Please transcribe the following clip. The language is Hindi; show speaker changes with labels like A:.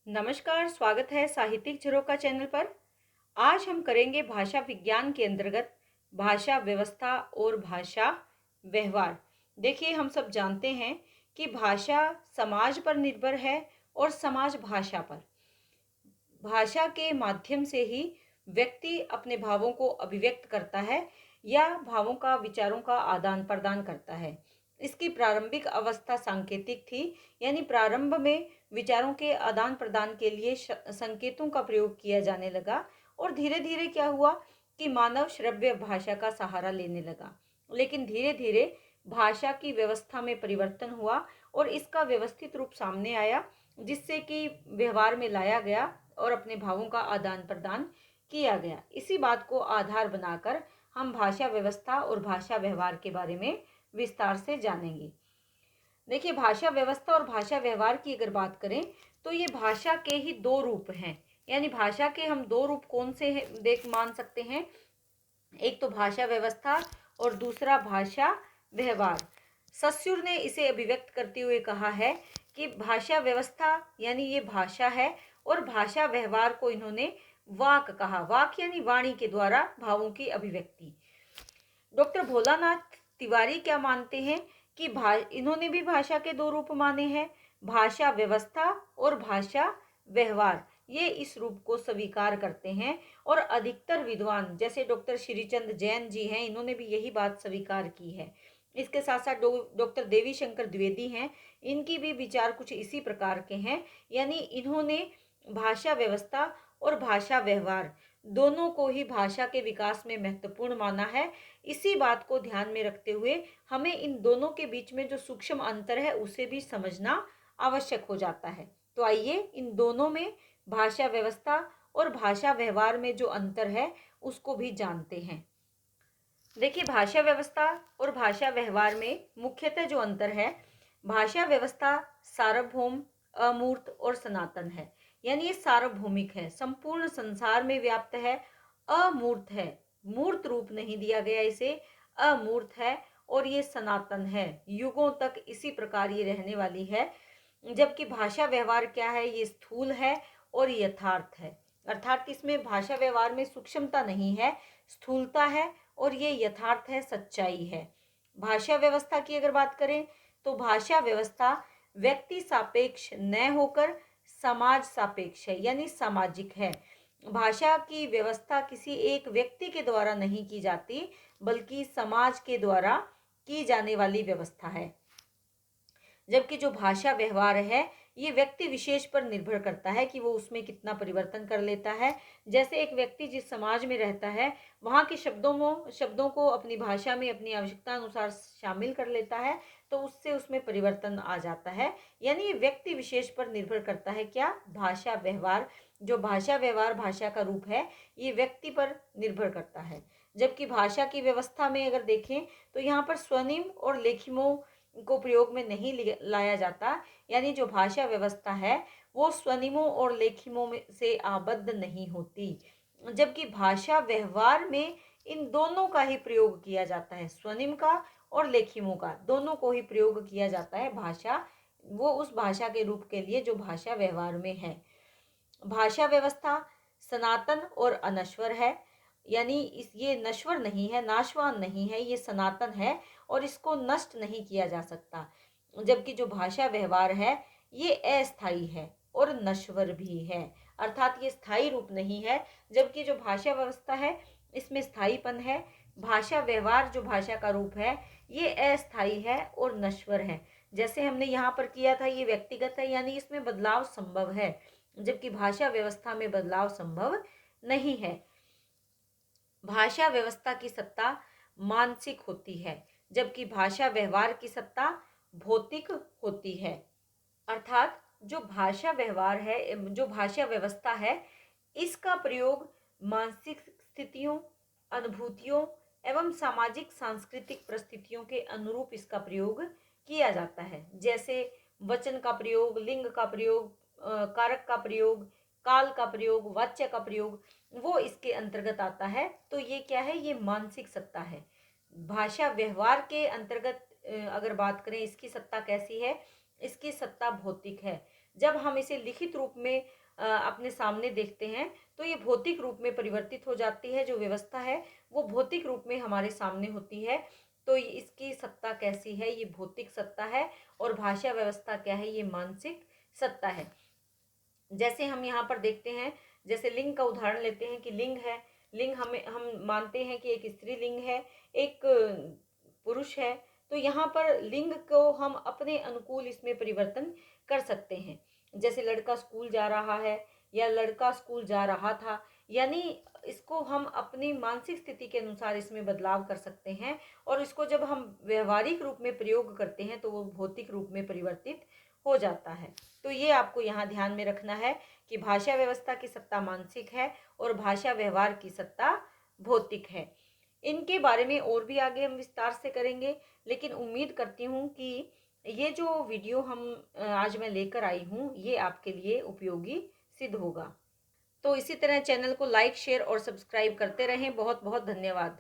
A: नमस्कार, स्वागत है साहित्यिक झरोखा चैनल पर। आज हम करेंगे भाषा विज्ञान के अंतर्गत भाषा व्यवस्था और भाषा व्यवहार। देखिए, हम सब जानते हैं कि भाषा समाज पर निर्भर है और समाज भाषा पर। भाषा के माध्यम से ही व्यक्ति अपने भावों को अभिव्यक्त करता है या भावों का विचारों का आदान प्रदान करता है। इसकी प्रारंभिक अवस्था सांकेतिक थी, यानी प्रारंभ में विचारों के आदान प्रदान के लिए संकेतों का प्रयोग किया जाने लगा और धीरे धीरे क्या हुआ कि मानव श्रव्य भाषा का सहारा लेने लगा। लेकिन धीरे धीरे भाषा की व्यवस्था में परिवर्तन हुआ और इसका व्यवस्थित रूप सामने आया, जिससे कि व्यवहार में लाया गया और अपने भावों का आदान प्रदान किया गया। इसी बात को आधार बनाकर हम भाषा व्यवस्था और भाषा व्यवहार के बारे में विस्तार से जानेंगे। देखिए, भाषा व्यवस्था और भाषा व्यवहार की अगर बात करें तो ये भाषा के ही दो रूप हैं। यानी भाषा के हम दो रूप कौन से देख मान सकते हैं, एक तो भाषा व्यवस्था और दूसरा भाषा व्यवहार। सस्यूर ने इसे अभिव्यक्त करते हुए कहा है कि भाषा व्यवस्था यानी ये भाषा है और भाषा व्यवहार को इन्होंने वाक कहा। वाक यानी वाणी के द्वारा भावों की अभिव्यक्ति। डॉक्टर भोलानाथ तिवारी क्या मानते हैं कि इन्होंने भी भाषा के दो रूप माने हैं, भाषा व्यवस्था और भाषा व्यवहार। ये इस रूप को स्वीकार करते हैं और अधिकतर विद्वान जैसे डॉक्टर श्रीचंद जैन जी हैं, इन्होंने भी यही बात स्वीकार की है। इसके साथ साथ डॉक्टर देवी शंकर द्विवेदी हैं, इनकी भी विचार कुछ इसी प्रकार के हैं। यानी इन्होंने भाषा व्यवस्था और भाषा व्यवहार दोनों को ही भाषा के विकास में महत्वपूर्ण माना है। इसी बात को ध्यान में रखते हुए हमें इन दोनों के बीच में जो सूक्ष्म अंतर है उसे भी समझना आवश्यक हो जाता है। तो आइए इन दोनों में भाषा व्यवस्था और भाषा व्यवहार में जो अंतर है उसको भी जानते हैं। देखिए, भाषा व्यवस्था और भाषा व्यवहार में मुख्यतः जो अंतर है, भाषा व्यवस्था सार्वभौम, अमूर्त और सनातन है। यानी ये सार्वभौमिक है, संपूर्ण संसार में व्याप्त है। अमूर्त है, मूर्त रूप नहीं दिया गया इसे, अमूर्त है और ये सनातन है, युगों तक इसी प्रकार ये रहने वाली है। जबकि भाषा व्यवहार क्या है, ये स्थूल है और यथार्थ है। अर्थात इसमें भाषा व्यवहार में सूक्ष्मता नहीं है, स्थूलता है और ये यथार्थ है, सच्चाई है। भाषा व्यवस्था की अगर बात करें तो भाषा व्यवस्था व्यक्ति सापेक्ष न होकर समाज सापेक्ष है, यानी सामाजिक है। भाषा की व्यवस्था किसी एक व्यक्ति के द्वारा नहीं की जाती, बल्कि समाज के द्वारा की जाने वाली व्यवस्था है। जबकि जो भाषा व्यवहार है ये व्यक्ति विशेष पर निर्भर करता है कि वो उसमें कितना परिवर्तन कर लेता है। जैसे एक व्यक्ति जिस समाज में रहता है वहाँ के शब्दों को अपनी भाषा में अपनी आवश्यकता अनुसार शामिल कर लेता है, तो उससे उसमें परिवर्तन आ जाता है। यानी ये व्यक्ति विशेष पर निर्भर करता है। क्या? भाषा व्यवहार। जो भाषा व्यवहार भाषा का रूप है ये व्यक्ति पर निर्भर करता है। जबकि भाषा की व्यवस्था में अगर देखें तो यहाँ पर स्वनिम और लेखिमों को प्रयोग में नहीं लाया जाता। यानी जो भाषा व्यवस्था है वो स्वनिमों और लेखिमों में से आबद्ध नहीं होती। जबकि भाषा व्यवहार में इन दोनों का ही प्रयोग किया जाता है, स्वनिम का और लेखिमों का, दोनों को ही प्रयोग किया जाता है। भाषा वो उस भाषा के रूप के लिए जो भाषा व्यवहार में है। भाषा व्यवस्था सनातन और अनश्वर है, यानी ये नश्वर नहीं है, नाशवान नहीं है, ये सनातन है और इसको नष्ट नहीं किया जा सकता। जबकि जो भाषा व्यवहार है ये अस्थाई है और नश्वर भी है, अर्थात ये स्थायी रूप नहीं है। जबकि जो भाषा व्यवस्था है इसमें स्थायीपन है। भाषा व्यवहार जो भाषा का रूप है ये अस्थाई है और नश्वर है। जैसे हमने यहाँ पर किया था ये व्यक्तिगत है, यानी इसमें बदलाव संभव है, जबकि भाषा व्यवस्था में बदलाव संभव नहीं है। भाषा व्यवस्था की सत्ता मानसिक होती है, जबकि भाषा व्यवहार की सत्ता भौतिक होती है। अर्थात जो भाषा व्यवहार है, जो भाषा व्यवस्था है, इसका प्रयोग मानसिक स्थितियों, अनुभूतियों एवं सामाजिक सांस्कृतिक परिस्थितियों के अनुरूप इसका प्रयोग किया जाता है। जैसे वचन का प्रयोग, लिंग का प्रयोग, कारक का प्रयोग, काल का प्रयोग, वाच्य का प्रयोग, वो इसके अंतर्गत आता है। तो ये क्या है? ये मानसिक सत्ता है। भाषा व्यवहार के अंतर्गत अगर बात करें इसकी सत्ता कैसी है, इसकी सत्ता भौतिक है। जब हम इसे लिखित रूप में अपने सामने देखते हैं तो ये भौतिक रूप में परिवर्तित हो जाती है। जो व्यवस्था है वो भौतिक रूप में हमारे सामने होती है। तो इसकी सत्ता कैसी है, ये भौतिक सत्ता है, और भाषा व्यवस्था क्या है, ये मानसिक सत्ता है। जैसे हम यहाँ पर देखते हैं, जैसे लिंग का उदाहरण लेते हैं कि लिंग है, लिंग हम मानते हैं कि एक स्त्रीलिंग है, एक पुरुष है। तो यहाँ पर लिंग को हम अपने अनुकूल इसमें परिवर्तन कर सकते हैं। जैसे लड़का स्कूल जा रहा है या लड़का स्कूल जा रहा था, यानी इसको हम अपनी मानसिक स्थिति के अनुसार इसमें बदलाव कर सकते हैं, और इसको जब हम व्यवहारिक रूप में प्रयोग करते हैं तो वो भौतिक रूप में परिवर्तित हो जाता है। तो ये आपको यहाँ ध्यान में रखना है कि भाषा व्यवस्था की सत्ता मानसिक है और भाषा व्यवहार की सत्ता भौतिक है। इनके बारे में और भी आगे हम विस्तार से करेंगे, लेकिन उम्मीद करती हूँ कि ये जो वीडियो आज मैं लेकर आई हूँ ये आपके लिए उपयोगी सिद्ध होगा। तो इसी तरह चैनल को लाइक, शेयर और सब्सक्राइब करते रहें। बहुत बहुत धन्यवाद।